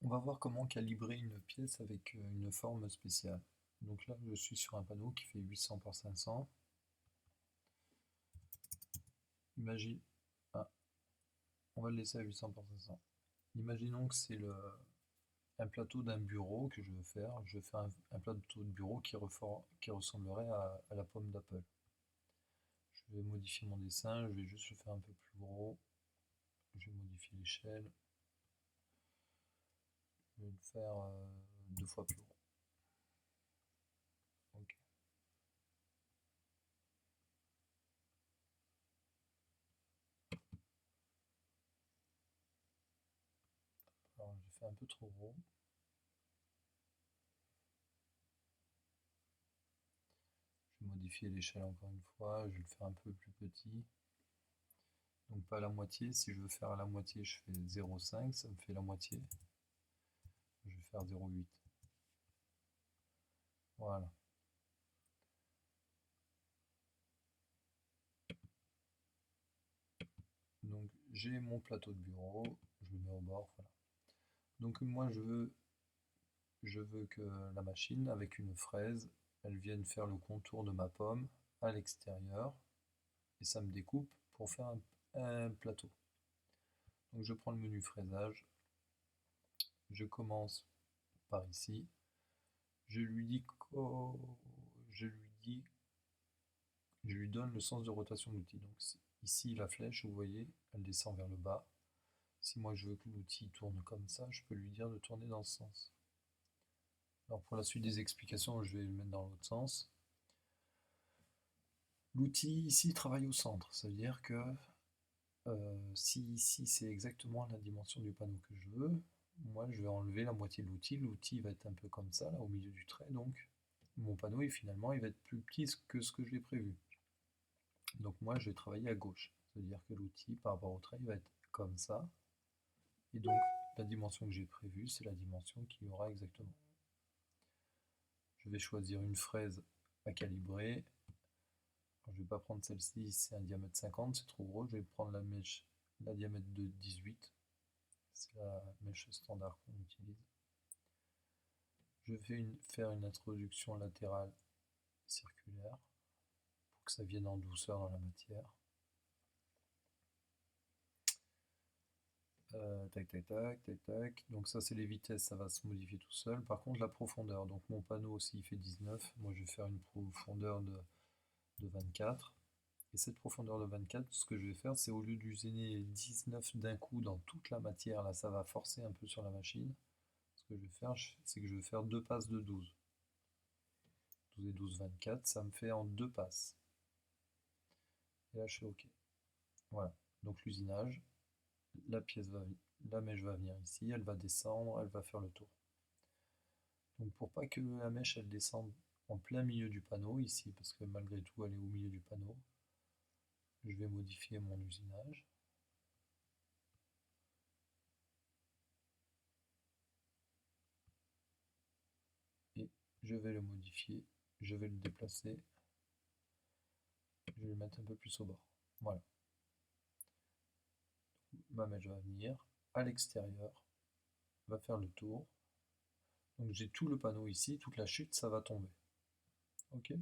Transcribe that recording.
On va voir comment calibrer une pièce avec une forme spéciale. Donc là, je suis sur un panneau qui fait 800 par 500. Imagine, ah, on va le laisser à 800 par 500. Imaginons que c'est un plateau d'un bureau que je veux faire. Je veux faire un plateau de bureau qui ressemblerait à la pomme d'Apple. Je vais modifier mon dessin, je vais juste le faire un peu plus gros. Je vais modifier l'échelle. Je vais le faire 2 fois plus gros. Ok. Alors j'ai fait un peu trop gros. Je vais modifier l'échelle encore une fois, je vais le faire un peu plus petit. Donc pas la moitié, si je veux faire à la moitié, je fais 0,5, ça me fait la moitié. Je vais faire 0,8. Voilà. Donc j'ai mon plateau de bureau, je le mets au bord, voilà. Donc moi je veux que la machine, avec une fraise, elle vienne faire le contour de ma pomme à l'extérieur, et ça me découpe pour faire un plateau. Donc je prends le menu fraisage, je commence par ici, je lui dis, je lui dis, je lui donne le sens de rotation de l'outil. Donc ici la flèche, vous voyez, elle descend vers le bas. Si moi je veux que l'outil tourne comme ça, je peux lui dire de tourner dans ce sens. Alors pour la suite des explications, je vais le mettre dans l'autre sens. L'outil ici travaille au centre, ça veut dire que si ici c'est exactement la dimension du panneau que je veux, moi je vais enlever la moitié de l'outil. L'outil va être un peu comme ça, là au milieu du trait, donc mon panneau finalement il va être plus petit que ce que je l'ai prévu. Donc moi je vais travailler à gauche, ça veut dire que l'outil par rapport au trait il va être comme ça, et donc la dimension que j'ai prévue c'est la dimension qu'il y aura exactement. Je vais choisir une fraise à calibrer. Alors, je ne vais pas prendre celle-ci, c'est un diamètre 50, c'est trop gros. Je vais prendre la diamètre de 18. C'est la mèche standard qu'on utilise. Je vais faire une introduction latérale circulaire pour que ça vienne en douceur dans la matière. Tac, tac, tac, tac, tac. Donc ça c'est les vitesses, ça va se modifier tout seul. Par contre la profondeur, donc mon panneau aussi il fait 19, moi je vais faire une profondeur de 24. Et cette profondeur de 24, ce que je vais faire, c'est au lieu d'usiner 19 d'un coup dans toute la matière, là ça va forcer un peu sur la machine. Ce que je vais faire, c'est que je vais faire 2 passes de 12. 12 et 12, 24, ça me fait en 2 passes. Et là je fais OK. Voilà, donc l'usinage, la mèche va venir ici, elle va descendre, elle va faire le tour. Donc pour pas que la mèche elle descende en plein milieu du panneau ici, parce que malgré tout elle est au milieu du panneau, je vais modifier mon usinage. Et je vais le modifier, je vais le déplacer, je vais le mettre un peu plus au bord. Voilà. Ma mèche va venir à l'extérieur, va faire le tour. Donc j'ai tout le panneau ici, toute la chute, ça va tomber. Ok.